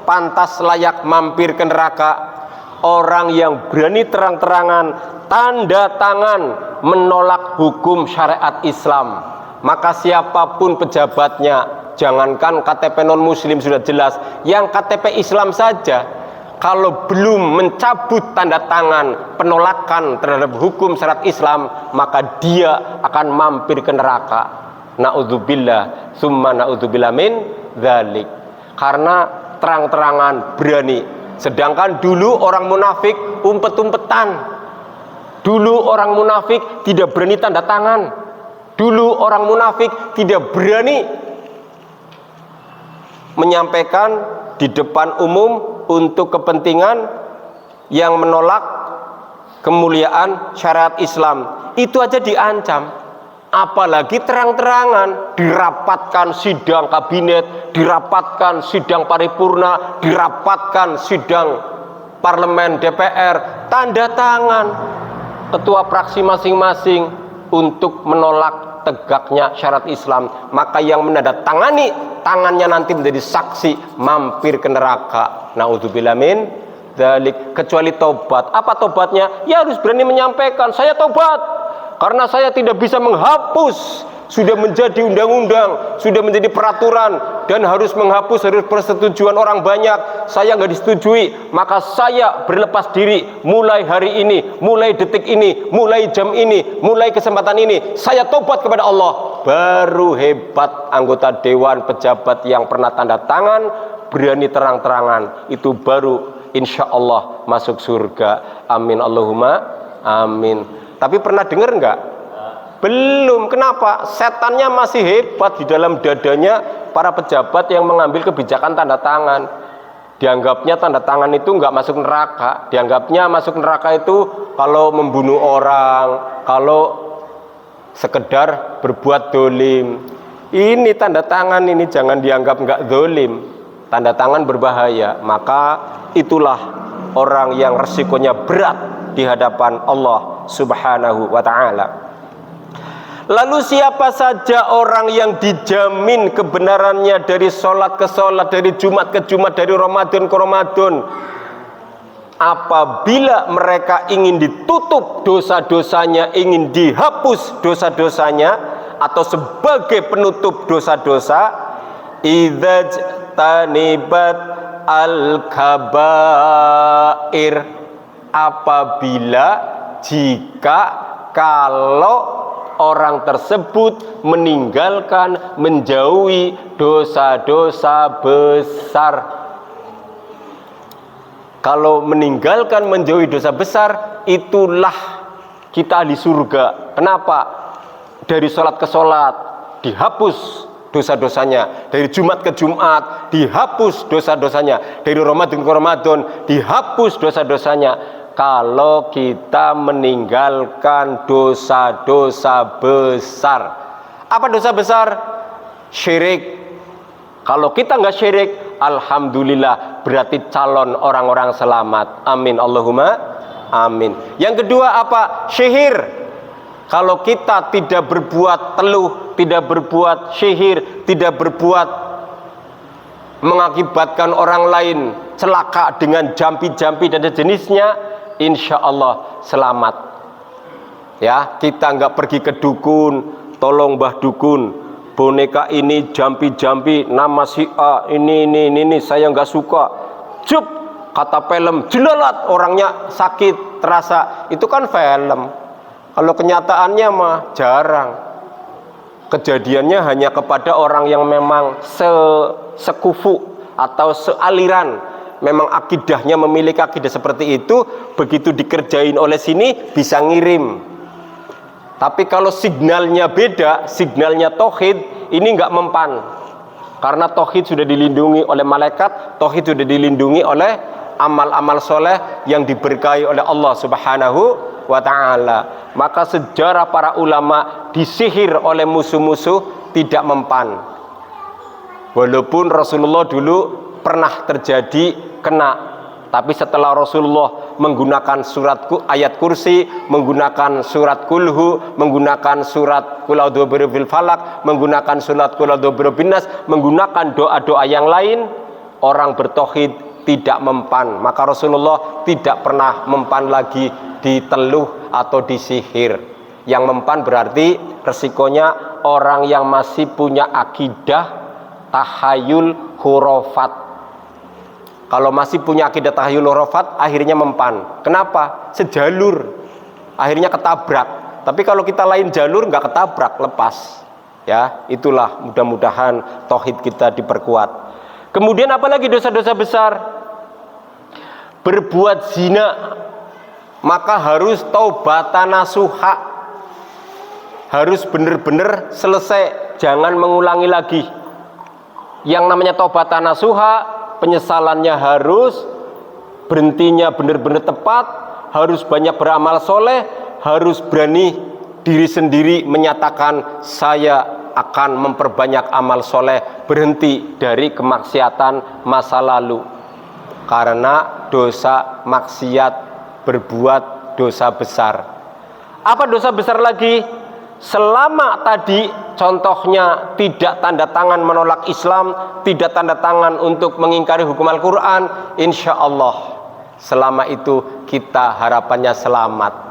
pantas layak mampir ke neraka? Orang yang berani terang-terangan tanda tangan menolak hukum syariat Islam. Maka siapapun pejabatnya, jangankan KTP non muslim sudah jelas, yang KTP Islam saja, kalau belum mencabut tanda tangan penolakan terhadap hukum syariat Islam, maka dia akan mampir ke neraka. Na'udzubillah, summa na'udzubillah min dzalik. Karena terang-terangan berani. Sedangkan dulu orang munafik umpet-umpetan. Dulu orang munafik tidak berani tanda tangan. Dulu orang munafik tidak berani menyampaikan di depan umum untuk kepentingan yang menolak kemuliaan syariat Islam. Itu aja diancam. Apalagi terang-terangan, dirapatkan sidang kabinet, dirapatkan sidang paripurna, dirapatkan sidang parlemen DPR, tanda tangan ketua fraksi masing-masing untuk menolak tegaknya syariat Islam. Maka yang menandatangani tangannya nanti menjadi saksi mampir ke neraka. Naudzubillah min dzalik. Kecuali tobat. Apa tobatnya? Ya harus berani menyampaikan, saya tobat. Karena saya tidak bisa menghapus, sudah menjadi undang-undang, sudah menjadi peraturan, dan harus menghapus, harus persetujuan orang banyak, saya nggak disetujui, maka saya berlepas diri mulai hari ini, mulai detik ini, mulai jam ini, mulai kesempatan ini, saya tobat kepada Allah. Baru hebat anggota dewan pejabat yang pernah tanda tangan, berani terang-terangan, itu baru insya Allah masuk surga. Amin Allahumma amin. Tapi pernah dengar enggak? Belum. Kenapa? Setannya masih hebat di dalam dadanya para pejabat yang mengambil kebijakan tanda tangan. Dianggapnya tanda tangan itu enggak masuk neraka. Dianggapnya masuk neraka itu kalau membunuh orang, kalau sekedar berbuat dolim. Ini tanda tangan ini jangan dianggap enggak dolim. Tanda tangan berbahaya. Maka itulah orang yang resikonya berat di hadapan Allah Subhanahu wa ta'ala. Lalu siapa saja orang yang dijamin kebenarannya dari sholat ke sholat, dari Jumat ke Jumat, dari Ramadan ke Ramadan, apabila mereka ingin ditutup dosa-dosanya, ingin dihapus dosa-dosanya, atau sebagai penutup dosa-dosa, idza tanibat al-kabair, apabila jika kalau orang tersebut meninggalkan, menjauhi dosa-dosa besar. Kalau meninggalkan, menjauhi dosa besar, itulah kita di surga. Kenapa? Dari sholat ke sholat dihapus dosa-dosanya, dari Jumat ke Jumat dihapus dosa-dosanya, dari Ramadan ke Ramadan dihapus dosa-dosanya. Kalau kita meninggalkan dosa-dosa besar. Apa dosa besar? Syirik. Kalau kita nggak syirik, alhamdulillah, berarti calon orang-orang selamat. Amin Allahumma amin. Yang kedua apa? Syihir. Kalau kita tidak berbuat teluh, tidak berbuat syihir, tidak berbuat mengakibatkan orang lain celaka dengan jampi-jampi dan jenisnya, insya Allah selamat. Ya, kita nggak pergi ke dukun, tolong mbah dukun, boneka ini jampi-jampi nama si A, ini saya nggak suka. Jup, kata film, jelalat, orangnya sakit terasa. Itu kan film. Kalau kenyataannya mah jarang. Kejadiannya hanya kepada orang yang memang sekufu atau sealiran memang akidahnya memiliki akidah seperti itu, begitu dikerjain oleh sini bisa ngirim. Tapi kalau signalnya beda, signalnya tauhid, ini nggak mempan. Karena tauhid sudah dilindungi oleh malaikat, tauhid sudah dilindungi oleh amal-amal soleh yang diberkahi oleh Allah Subhanahu wa ta'ala. Maka sejarah para ulama disihir oleh musuh-musuh tidak mempan. Walaupun Rasulullah dulu pernah terjadi kena, tapi setelah Rasulullah menggunakan ayat kursi, menggunakan surat kulhu, menggunakan surat qul a'udzu birabbil falaq, menggunakan surat qul a'udzu birabbin nas, menggunakan doa-doa yang lain, orang bertauhid tidak mempan. Maka Rasulullah tidak pernah mempan lagi diteluh atau disihir. Yang mempan berarti resikonya orang yang masih punya akidah tahayul hurufat. Kalau masih punya akidah tahayul hurufat, akhirnya mempan. Kenapa? Sejalur, akhirnya ketabrak. Tapi kalau kita lain jalur, nggak ketabrak, lepas. Ya, itulah mudah-mudahan tauhid kita diperkuat. Kemudian apalagi dosa-dosa besar? Berbuat zina, maka harus taubatan nasuha, harus benar-benar selesai, jangan mengulangi lagi. Yang namanya taubatan nasuha, penyesalannya harus, berhentinya benar-benar tepat, harus banyak beramal soleh, harus berani diri sendiri menyatakan saya akan memperbanyak amal soleh, berhenti dari kemaksiatan masa lalu. Karena dosa maksiat berbuat dosa besar. Apa dosa besar lagi? Selama tadi contohnya tidak tanda tangan menolak Islam, tidak tanda tangan untuk mengingkari hukum Al-Quran, insya Allah selama itu kita harapannya selamat.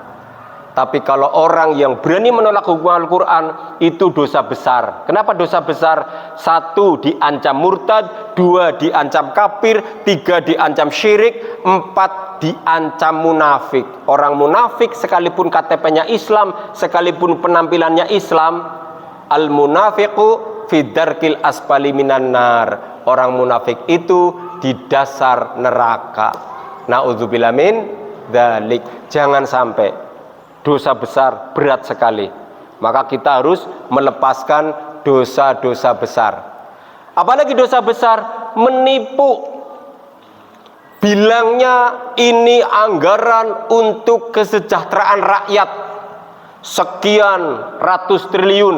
Tapi kalau orang yang berani menolak hukum Al-Quran, itu dosa besar. Kenapa dosa besar? 1, diancam murtad, 2, diancam kafir, 3, diancam syirik, 4, diancam munafik. Orang munafik sekalipun KTP-nya Islam, sekalipun penampilannya Islam, al-munafiqu fi darkil asfali minan nar. Orang munafik itu di dasar neraka. Na'udzubillah min dzalik. Jangan sampai. Dosa besar berat sekali. Maka kita harus melepaskan dosa-dosa besar. Apalagi dosa besar? Menipu. Bilangnya ini anggaran untuk kesejahteraan rakyat, sekian ratus triliun.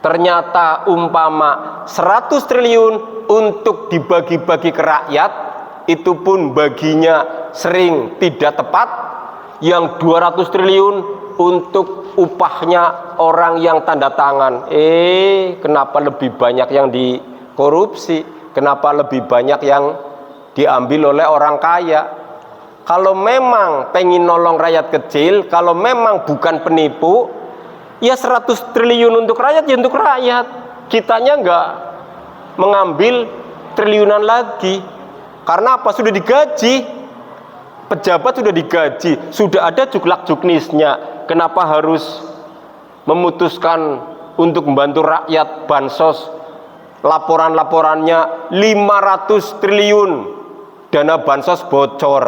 Ternyata umpama 100 triliun untuk dibagi-bagi ke rakyat, itu pun baginya sering tidak tepat. Yang 200 triliun untuk upahnya orang yang tanda tangan. Kenapa lebih banyak yang dikorupsi? Kenapa lebih banyak yang diambil oleh orang kaya? Kalau memang pengen nolong rakyat kecil, kalau memang bukan penipu, ya 100 triliun untuk rakyat, ya untuk rakyat. Kitanya enggak mengambil triliunan lagi. Karena apa? Sudah digaji. Pejabat sudah digaji, sudah ada juklak-juknisnya. Kenapa harus memutuskan untuk membantu rakyat bansos? Laporan-laporannya 500 triliun dana bansos bocor.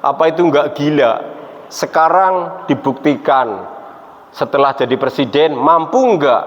Apa itu enggak gila? Sekarang dibuktikan setelah jadi presiden, mampu enggak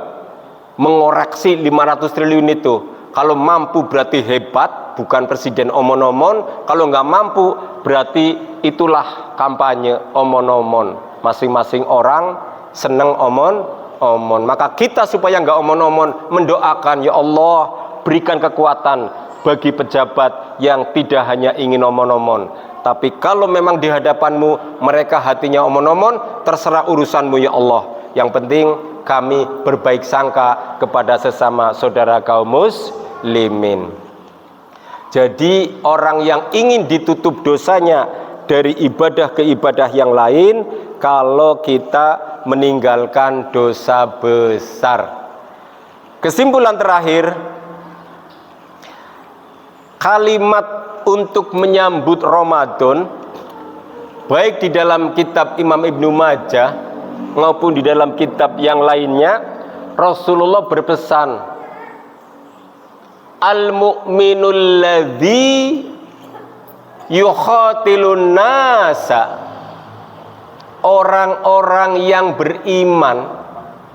mengoreksi 500 triliun itu? Kalau mampu berarti hebat, bukan presiden omon-omon. Kalau nggak mampu berarti itulah kampanye omon-omon. Masing-masing orang seneng omon-omon. Maka kita supaya nggak omon-omon mendoakan, ya Allah berikan kekuatan bagi pejabat yang tidak hanya ingin omon-omon. Tapi kalau memang di hadapanmu mereka hatinya omon-omon, terserah urusanmu ya Allah. Yang penting kami berbaik sangka kepada sesama saudara kaum muslimin. Jadi orang yang ingin ditutup dosanya dari ibadah ke ibadah yang lain, kalau kita meninggalkan dosa besar. Kesimpulan terakhir, kalimat untuk menyambut Ramadan, baik di dalam kitab Imam Ibnu Majah maupun di dalam kitab yang lainnya, Rasulullah berpesan, al-mu'minul ladzi yukhatilun nasa, orang-orang yang beriman,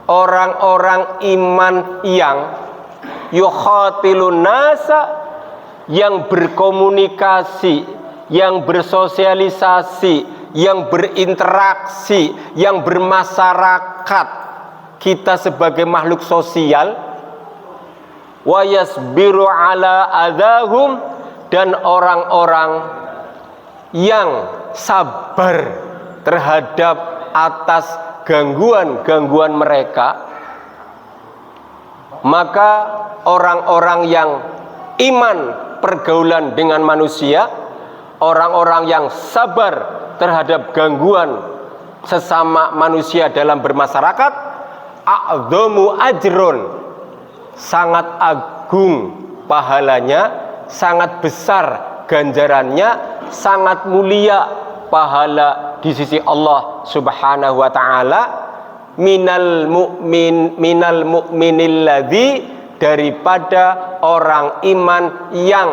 orang-orang iman yang yukhatilun nasa, yang berkomunikasi, yang bersosialisasi, yang berinteraksi, yang bermasyarakat. Kita sebagai makhluk sosial, wa yasbiru ala adahum, dan orang-orang yang sabar terhadap atas gangguan-gangguan mereka. Maka orang-orang yang iman pergaulan dengan manusia, orang-orang yang sabar terhadap gangguan sesama manusia dalam bermasyarakat, a'dhamu ajrun, sangat agung pahalanya, sangat besar ganjarannya, sangat mulia pahala di sisi Allah Subhanahu wa taala, minal mu'minil ladzi, daripada orang iman yang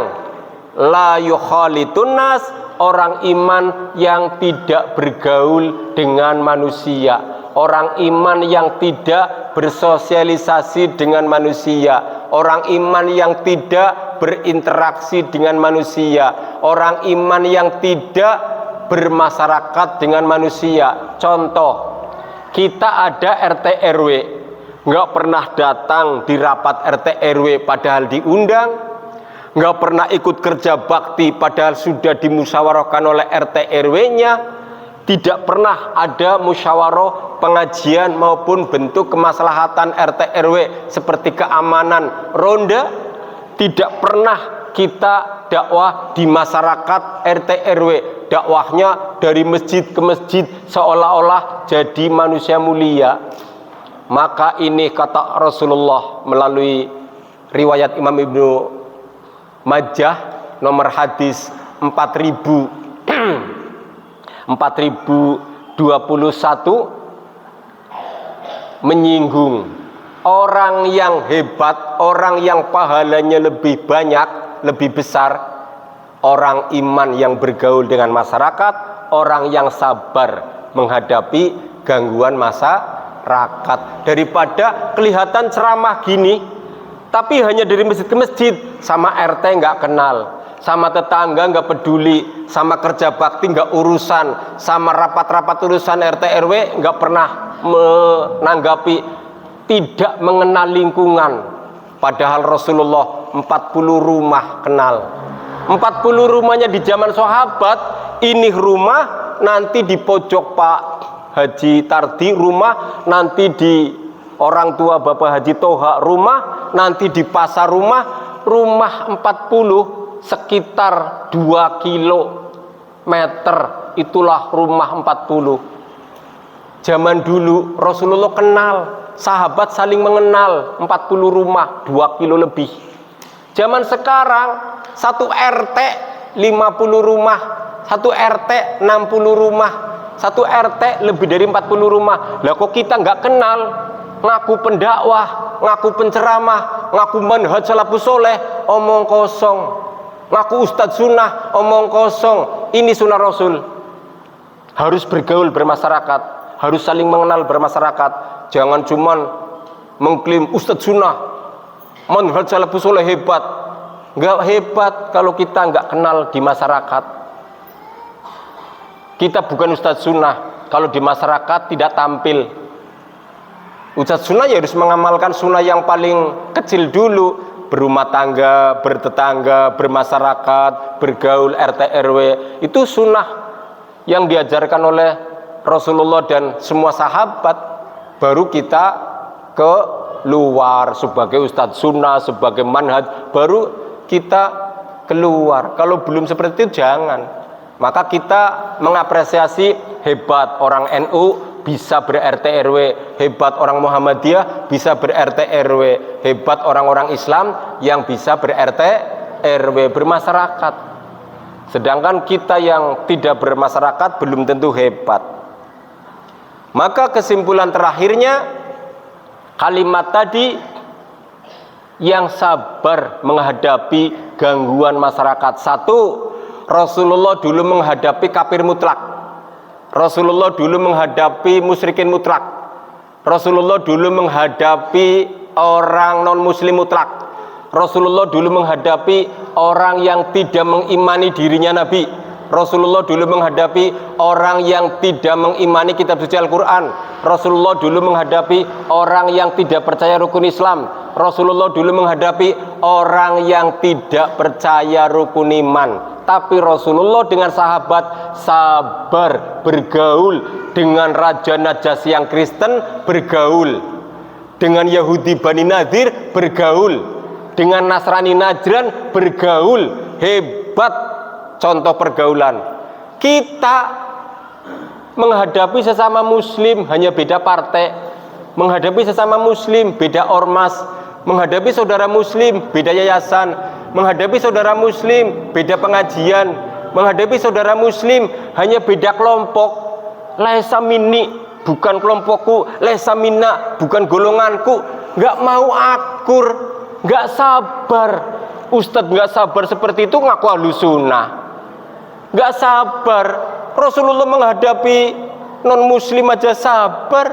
la yukhalitun nas, orang iman yang tidak bergaul dengan manusia, orang iman yang tidak bersosialisasi dengan manusia, orang iman yang tidak berinteraksi dengan manusia, orang iman yang tidak bermasyarakat dengan manusia. Contoh, kita ada RT RW, nggak pernah datang di rapat RT RW padahal diundang, nggak pernah ikut kerja bakti padahal sudah dimusyawarahkan oleh RT RW-nya, tidak pernah ada musyawarah pengajian maupun bentuk kemaslahatan RT RW seperti keamanan ronda, tidak pernah kita dakwah di masyarakat RT RW, dakwahnya dari masjid ke masjid seolah-olah jadi manusia mulia. Maka ini kata Rasulullah melalui riwayat Imam Ibnu Majah nomor hadis 4021 menyinggung orang yang hebat, orang yang pahalanya lebih banyak, lebih besar, orang iman yang bergaul dengan masyarakat, orang yang sabar menghadapi gangguan masyarakat, daripada kelihatan ceramah gini tapi hanya dari masjid ke masjid, sama RT nggak kenal, sama tetangga nggak peduli, sama kerja bakti nggak urusan, sama rapat-rapat urusan RT RW nggak pernah menanggapi, tidak mengenal lingkungan. Padahal Rasulullah 40 rumah kenal, 40 rumahnya di zaman sahabat. Ini rumah, nanti di pojok Pak Haji Tardi rumah, nanti di orang tua Bapak Haji Toha rumah, nanti di pasar rumah 40 sekitar 2 kilometer, itulah rumah 40. Zaman dulu Rasulullah kenal, sahabat saling mengenal, 40 rumah 2 kilo lebih. Zaman sekarang satu RT 50 rumah, satu RT 60 rumah, satu RT lebih dari 40 rumah. Lah kok kita nggak kenal, ngaku pendakwah, ngaku penceramah, ngaku manhaj salafus soleh, omong kosong, ngaku ustadz sunnah, omong kosong. Ini sunnah Rasul. Harus bergaul bermasyarakat, harus saling mengenal bermasyarakat. Jangan cuman mengklaim ustadz sunnah, manhaj salafus soleh hebat. Nggak hebat kalau kita nggak kenal di masyarakat. Kita bukan ustadz sunnah kalau di masyarakat tidak tampil. Ustadz sunnah ya harus mengamalkan sunnah yang paling kecil dulu, berumah tangga, bertetangga, bermasyarakat, bergaul RT RW. Itu sunnah yang diajarkan oleh Rasulullah dan semua sahabat. Baru kita ke luar sebagai ustadz sunnah, sebagai manhaj, baru kita keluar. Kalau belum seperti itu jangan. Maka kita mengapresiasi hebat orang NU bisa ber-RT RW, hebat orang Muhammadiyah bisa ber-RT RW, hebat orang-orang Islam yang bisa ber-RT RW, bermasyarakat. Sedangkan kita yang tidak bermasyarakat belum tentu hebat. Maka kesimpulan terakhirnya, kalimat tadi, yang sabar menghadapi gangguan masyarakat. Satu, Rasulullah dulu menghadapi kafir mutlak. Rasulullah dulu menghadapi musyrikin mutlak. Rasulullah dulu menghadapi orang non muslim mutlak. Rasulullah dulu menghadapi orang yang tidak mengimani dirinya Nabi. Rasulullah dulu menghadapi orang yang tidak mengimani kitab suci Al-Quran. Rasulullah dulu menghadapi orang yang tidak percaya rukun Islam. Rasulullah dulu menghadapi orang yang tidak percaya rukun iman. Tapi Rasulullah dengan sahabat sabar bergaul dengan Raja Najasyi yang Kristen, bergaul dengan Yahudi Bani Nadir, bergaul dengan Nasrani Najran, bergaul. Hebat contoh pergaulan. Kita menghadapi sesama muslim hanya beda partai, menghadapi sesama muslim beda ormas, menghadapi saudara muslim beda yayasan, menghadapi saudara muslim beda pengajian, menghadapi saudara muslim hanya beda kelompok. Laisa minni bukan kelompokku, laisa minna bukan golonganku. Nggak mau akur, nggak sabar. Ustadz nggak sabar seperti itu ngaku ahlus sunnah. Nggak sabar. Rasulullah menghadapi non muslim aja sabar,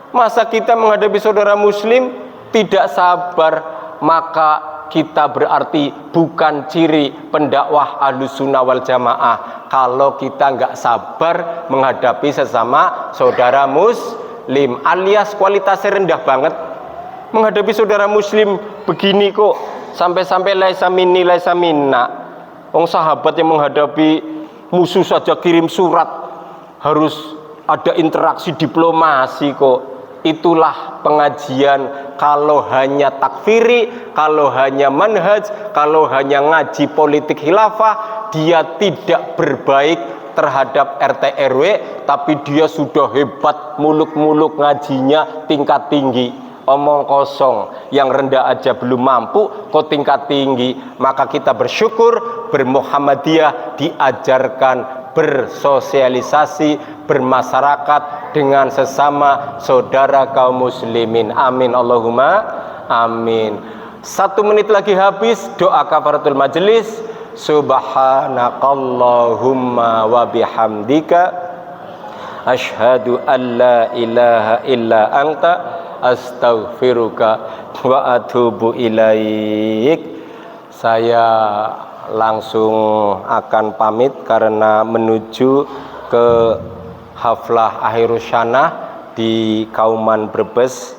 masa kita menghadapi saudara muslim tidak sabar? Maka kita berarti bukan ciri pendakwah Ahlus Sunnah wal Jamaah kalau kita nggak sabar menghadapi sesama saudara muslim, alias kualitasnya rendah banget. Menghadapi saudara muslim begini kok, sampai-sampai laisa minni laisa minna. Wong sahabat yang menghadapi musuh saja kirim surat, harus ada interaksi diplomasi kok. Itulah pengajian. Kalau hanya takfiri, kalau hanya manhaj, kalau hanya ngaji politik khilafah, dia tidak berbaik terhadap RT RW, tapi dia sudah hebat, muluk-muluk ngajinya tingkat tinggi. Omong kosong, yang rendah aja belum mampu kok tingkat tinggi. Maka kita bersyukur bermuhammadiyah diajarkan bersosialisasi, bermasyarakat dengan sesama saudara kaum muslimin. Amin Allahumma amin. 1 menit lagi habis, doa kafaratul majelis. Subhanakallahumma wa bihamdika asyhadu an la ilaha illa anta astaghfiruka wa atubu ilaik. Saya langsung akan pamit karena menuju ke haflah akhirus sanah di Kauman Brebes.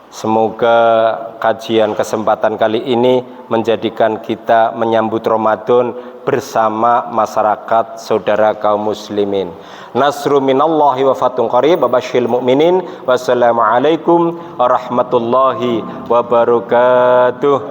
Semoga kajian kesempatan kali ini menjadikan kita menyambut Ramadan bersama masyarakat saudara kaum muslimin. Nasru minallahi wa fatun qarib, basyiril mu'minin. Wassalamualaikum warahmatullahi wabarakatuh.